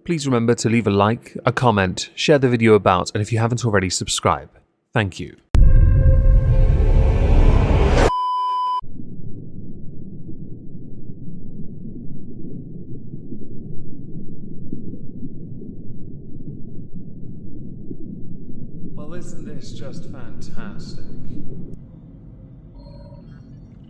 please remember to leave a like, a comment, share the video about, and if you haven't already, subscribe. Thank you. Well, isn't this just fantastic?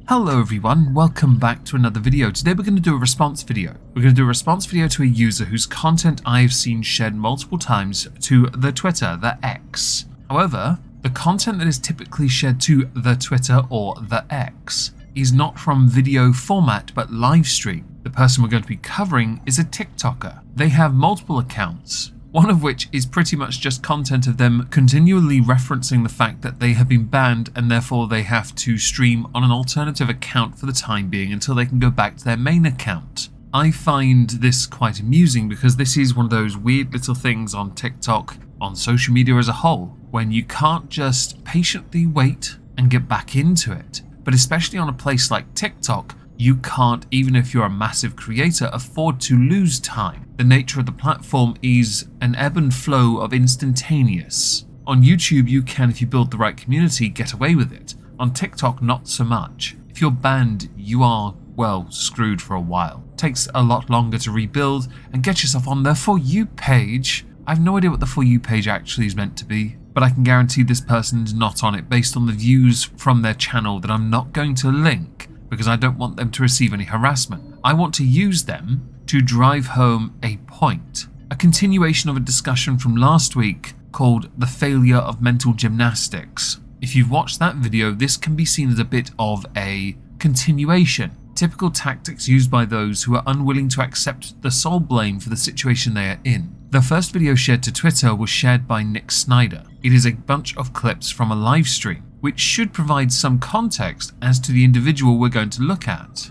Hello everyone, welcome back to another video. Today we're going to do a response video. We're going to do a response video to a user whose content I have seen shared multiple times to the Twitter, the X. However, the content that is typically shared to the Twitter or the X is not from video format but live stream. The person we're going to be covering is a TikToker. They have multiple accounts, one of which is pretty much just content of them continually referencing the fact that they have been banned and therefore they have to stream on an alternative account for the time being until they can go back to their main account. I find this quite amusing because this is one of those weird little things on TikTok, on social media as a whole, when you can't just patiently wait and get back into it. But especially on a place like TikTok, you can't, even if you're a massive creator, afford to lose time. The nature of the platform is an ebb and flow of instantaneous. On YouTube, you can, if you build the right community, get away with it. On TikTok, not so much. If you're banned, you are, well, screwed for a while. It takes a lot longer to rebuild and get yourself on the For You page. I have no idea what the For You page actually is meant to be, but I can guarantee this person's not on it based on the views from their channel that I'm not going to link, because I don't want them to receive any harassment. I want to use them to drive home a point. A continuation of a discussion from last week called The Failure of Mental Gymnastics. If you've watched that video, this can be seen as a bit of a continuation. Typical tactics used by those who are unwilling to accept the sole blame for the situation they are in. The first video shared to Twitter was shared by Nick Snyder. It is a bunch of clips from a live stream, which should provide some context as to the individual we're going to look at.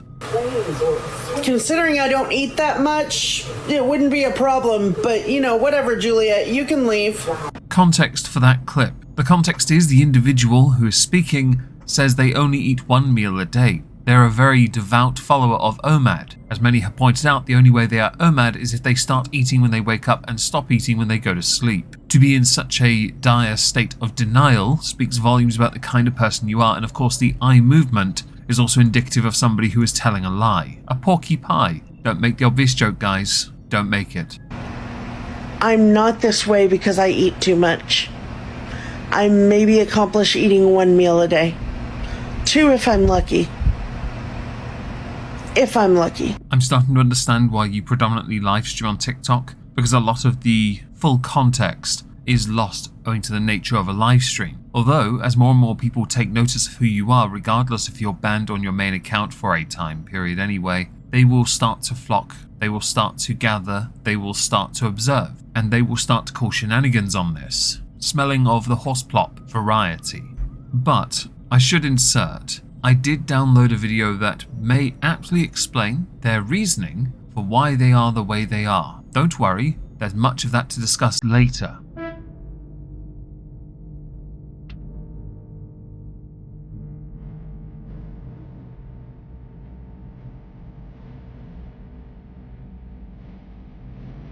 Considering I don't eat that much, it wouldn't be a problem, but you know, whatever, Juliet, you can leave. Context for that clip. The context is the individual who is speaking says they only eat one meal a day. They're a very devout follower of OMAD. As many have pointed out, the only way they are OMAD is if they start eating when they wake up and stop eating when they go to sleep. To be in such a dire state of denial speaks volumes about the kind of person you are, and of course the eye movement is also indicative of somebody who is telling a lie. A porky pie. Don't make the obvious joke, guys. Don't make it. I'm not this way because I eat too much. I maybe accomplish eating one meal a day. 2 if I'm lucky. If I'm lucky. I'm starting to understand why you predominantly live stream on TikTok, because a lot of the full context is lost owing to the nature of a live stream. Although, as more and more people take notice of who you are, regardless if you're banned on your main account for a time period anyway, they will start to flock, they will start to gather, they will start to observe, and they will start to call shenanigans on this, smelling of the horseplop variety. But I should insert, I did download a video that may aptly explain their reasoning for why they are the way they are. Don't worry, there's much of that to discuss later.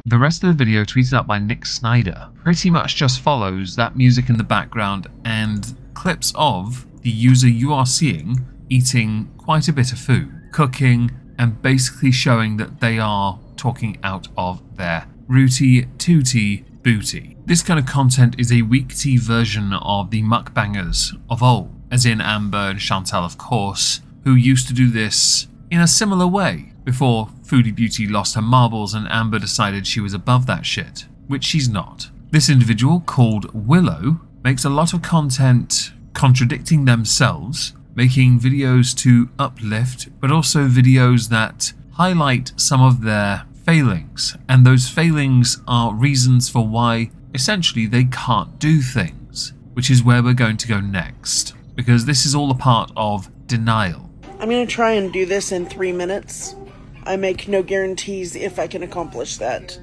The rest of the video, tweeted out by Nick Snyder, pretty much just follows that music in the background and clips of the user you are seeing eating quite a bit of food, cooking, and basically showing that they are talking out of their rooty tooty booty. This kind of content is a weak tea version of the mukbangers of old, as in Amber and Chantal of course, who used to do this in a similar way before Foodie Beauty lost her marbles and Amber decided she was above that shit, which she's not. This individual, called Willow, makes a lot of content contradicting themselves, making videos to uplift, but also videos that highlight some of their failings. And those failings are reasons for why essentially they can't do things, which is where we're going to go next, because this is all a part of denial. I'm going to try and do this in 3 minutes. I make no guarantees if I can accomplish that.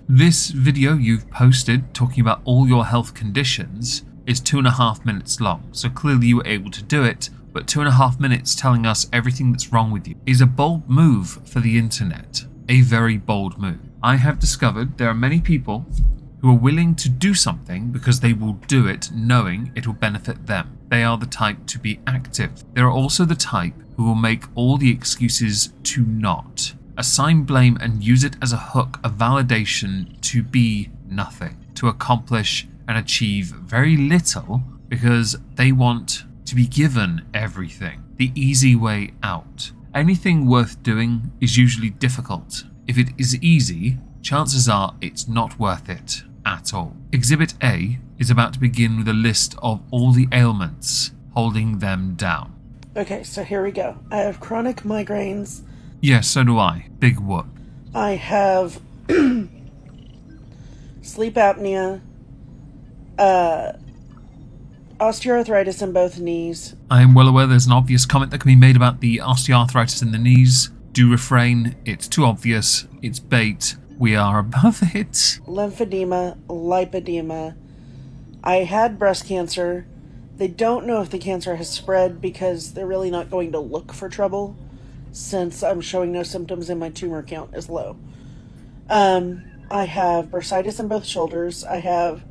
This video you've posted talking about all your health conditions is 2.5 minutes long, so clearly you were able to do it, but 2.5 minutes telling us everything that's wrong with you is a bold move for the internet. A very bold move. I have discovered there are many people who are willing to do something because they will do it knowing it will benefit them. They are the type to be active. They are also the type who will make all the excuses to not. Assign blame and use it as a hook of validation to be nothing, to accomplish and achieve very little because they want to be given everything, the easy way out. Anything worth doing is usually difficult. If it is easy, chances are it's not worth it at all. Exhibit A is about to begin with a list of all the ailments holding them down. Okay, so here we go. I have chronic migraines. Yes, so do I. Big whoop. I have sleep apnea, osteoarthritis in both knees. I am well aware there's an obvious comment that can be made about the osteoarthritis in the knees. Do refrain. It's too obvious. It's bait. We are above it. Lymphedema, lipedema. I had breast cancer. They don't know if the cancer has spread because they're really not going to look for trouble since I'm showing no symptoms and my tumor count is low. I have bursitis in both shoulders. I have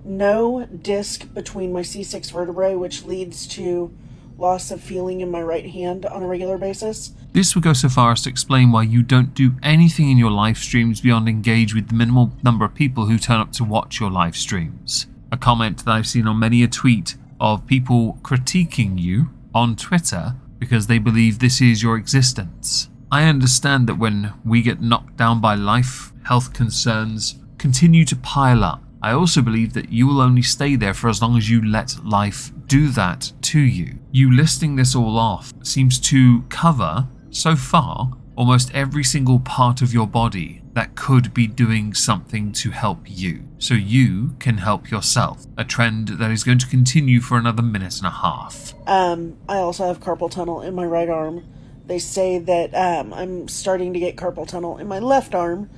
no disc between my C6 vertebrae, which leads to loss of feeling in my right hand on a regular basis. This would go so far as to explain why you don't do anything in your live streams beyond engage with the minimal number of people who turn up to watch your live streams. A comment that I've seen on many a tweet of people critiquing you on Twitter because they believe this is your existence. I understand that when we get knocked down by life, health concerns continue to pile up. I also believe that you will only stay there for as long as you let life do that to you. You listing this all off seems to cover, so far, almost every single part of your body that could be doing something to help you, so you can help yourself, a trend that is going to continue for another minute and a half. I also have carpal tunnel in my right arm. They say that I'm starting to get carpal tunnel in my left arm.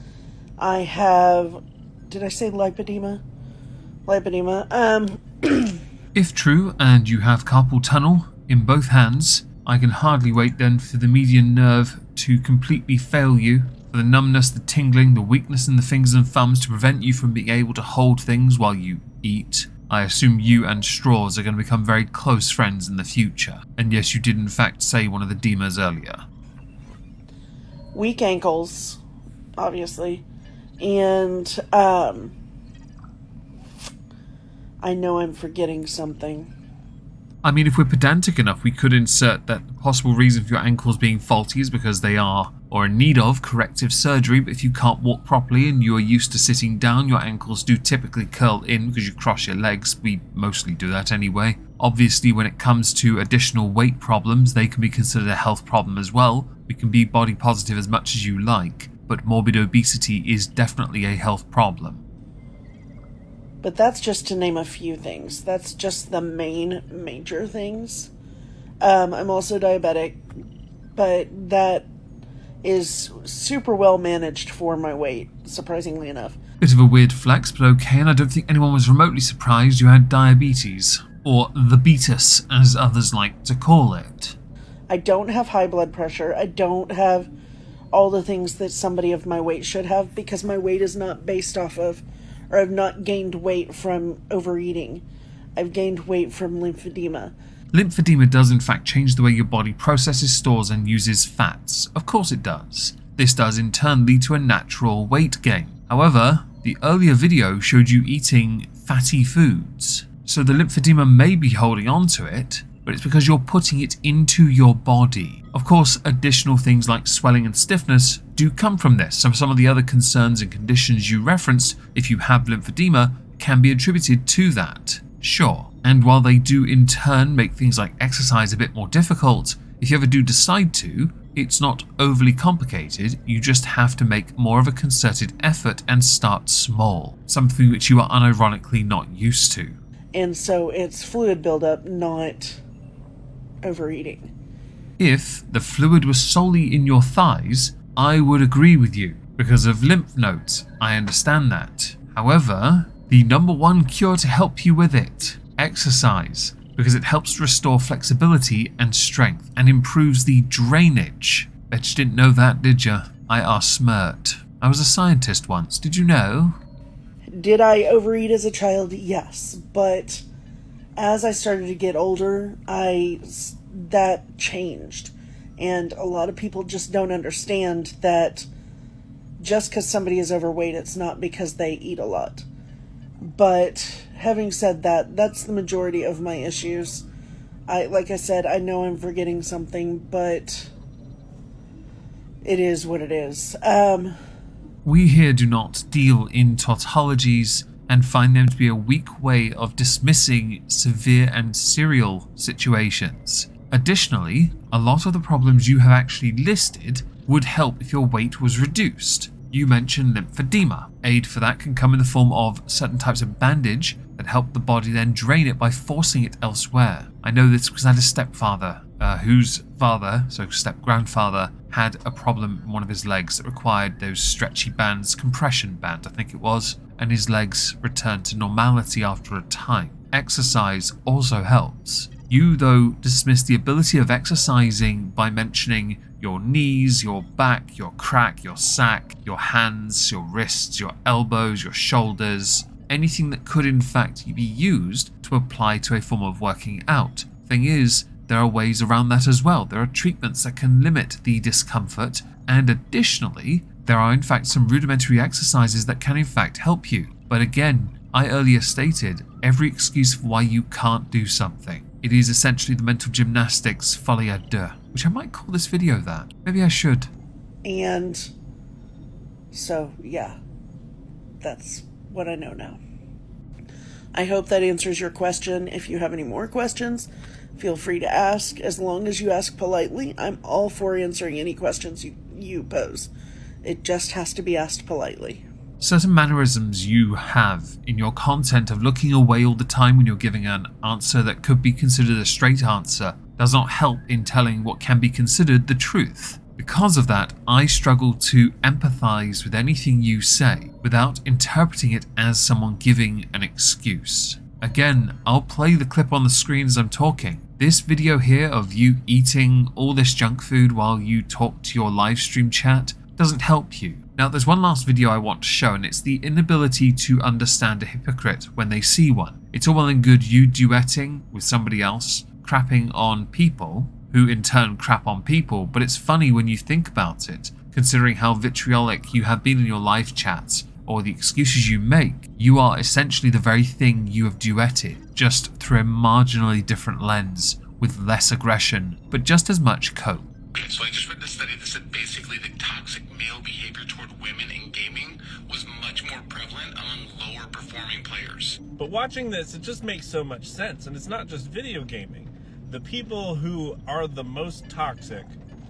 I have... Did I say lipedema? Lipedema. If true, and you have carpal tunnel in both hands, I can hardly wait then for the median nerve to completely fail you, for the numbness, the tingling, the weakness in the fingers and thumbs to prevent you from being able to hold things while you eat. I assume you and straws are going to become very close friends in the future. And yes, you did in fact say one of the demas earlier. Weak ankles, obviously. And, I know I'm forgetting something. I mean, if we're pedantic enough, we could insert that the possible reason for your ankles being faulty is because they are, or in need of, corrective surgery, but if you can't walk properly and you are used to sitting down, your ankles do typically curl in because you cross your legs. We mostly do that anyway. Obviously, when it comes to additional weight problems, they can be considered a health problem as well. We can be body positive as much as you like, but morbid obesity is definitely a health problem. But that's just to name a few things. That's just the major things. I'm also diabetic, but that is super well managed for my weight, surprisingly enough. Bit of a weird flex, but okay, and I don't think anyone was remotely surprised you had diabetes, or the beatus, as others like to call it. I don't have high blood pressure. I don't have all the things that somebody of my weight should have because my weight is not based off of, or I've not gained weight from overeating. I've gained weight from lymphedema. Lymphedema does in fact change the way your body processes, stores and uses fats. Of course it does. This does in turn lead to a natural weight gain. However, the earlier video showed you eating fatty foods. So the lymphedema may be holding on to it, but it's because you're putting it into your body. Of course, additional things like swelling and stiffness do come from this. Some of the other concerns and conditions you referenced, if you have lymphedema, can be attributed to that. Sure. And while they do in turn make things like exercise a bit more difficult, if you ever do decide to, it's not overly complicated. You just have to make more of a concerted effort and start small. Something which you are unironically not used to. And so it's fluid buildup, not overeating. If the fluid was solely in your thighs, I would agree with you. Because of lymph nodes, I understand that. However, the number one cure to help you with it, exercise, because it helps to restore flexibility and strength and improves the drainage. Bet you didn't know that, did ya? I are smart. I was a scientist once, did you know? Did I overeat as a child? Yes, but as I started to get older, that changed. And a lot of people just don't understand that just because somebody is overweight, it's not because they eat a lot. But having said that, that's the majority of my issues. Like I said, I know I'm forgetting something, but it is what it is. We here do not deal in tautologies and find them to be a weak way of dismissing severe and serial situations. Additionally, a lot of the problems you have actually listed would help if your weight was reduced. You mentioned lymphedema. Aid for that can come in the form of certain types of bandage that help the body then drain it by forcing it elsewhere. I know this because I had a stepfather whose father, so step-grandfather, had a problem in one of his legs that required those stretchy bands, compression band I think it was, and his legs returned to normality after a time. Exercise also helps. You, though, dismiss the ability of exercising by mentioning your knees, your back, your crack, your sack, your hands, your wrists, your elbows, your shoulders, anything that could in fact be used to apply to a form of working out. Thing is, there are ways around that as well. There are treatments that can limit the discomfort, and additionally, there are in fact some rudimentary exercises that can in fact help you. But again, I earlier stated every excuse for why you can't do something. It is essentially the mental gymnastics Folie Deux, which I might call this video that. Maybe I should. And so, yeah, that's what I know now. I hope that answers your question. If you have any more questions, feel free to ask. As long as you ask politely, I'm all for answering any questions you pose. It just has to be asked politely. Certain mannerisms you have in your content of looking away all the time when you're giving an answer that could be considered a straight answer does not help in telling what can be considered the truth. Because of that, I struggle to empathize with anything you say without interpreting it as someone giving an excuse. Again, I'll play the clip on the screen as I'm talking. This video here of you eating all this junk food while you talk to your live stream chat doesn't help you. Now, there's one last video I want to show, and it's the inability to understand a hypocrite when they see one. It's all well and good you duetting with somebody else, crapping on people, who in turn crap on people, but it's funny when you think about it, considering how vitriolic you have been in your live chats, or the excuses you make. You are essentially the very thing you have duetted, just through a marginally different lens, with less aggression, but just as much cope. So I just read the study that said basically the toxic male behavior toward women in gaming was much more prevalent among lower performing players. But watching this, it just makes so much sense. And it's not just video gaming. The people who are the most toxic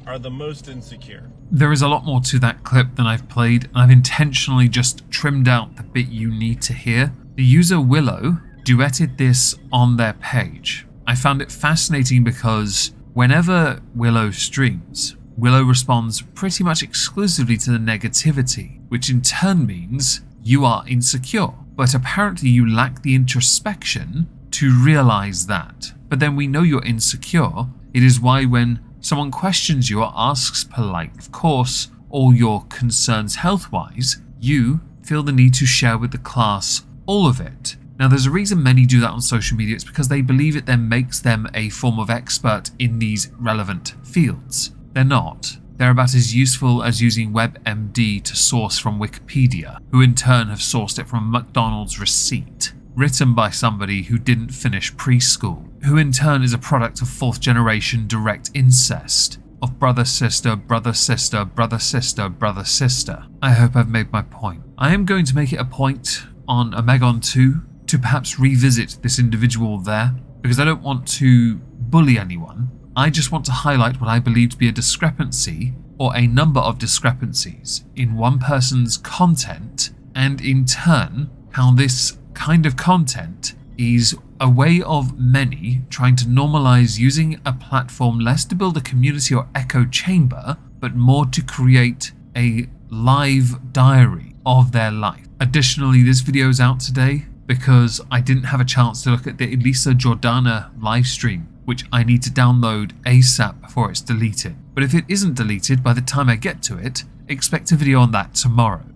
are the most insecure. There is a lot more to that clip than I've played, and I've intentionally just trimmed out the bit you need to hear. The user Willow duetted this on their page. I found it fascinating because whenever Willow streams, Willow responds pretty much exclusively to the negativity, which in turn means you are insecure. But apparently you lack the introspection to realize that. But then we know you're insecure. It is why when someone questions you or asks polite, of course, all your concerns health-wise, you feel the need to share with the class all of it. Now, there's a reason many do that on social media. It's because they believe it then makes them a form of expert in these relevant fields. They're not. They're about as useful as using WebMD to source from Wikipedia, who in turn have sourced it from a McDonald's receipt, written by somebody who didn't finish preschool, who in turn is a product of fourth-generation direct incest, of brother-sister, brother-sister, brother-sister, brother-sister. I hope I've made my point. I am going to make it a point on Omegon 2 to perhaps revisit this individual there, because I don't want to bully anyone. I just want to highlight what I believe to be a discrepancy, or a number of discrepancies, in one person's content, and in turn, how this kind of content is a way of many trying to normalize using a platform less to build a community or echo chamber, but more to create a live diary of their life. Additionally, this video is out today because I didn't have a chance to look at the Elisa Jordana livestream, which I need to download ASAP before it's deleted. But if it isn't deleted by the time I get to it, expect a video on that tomorrow.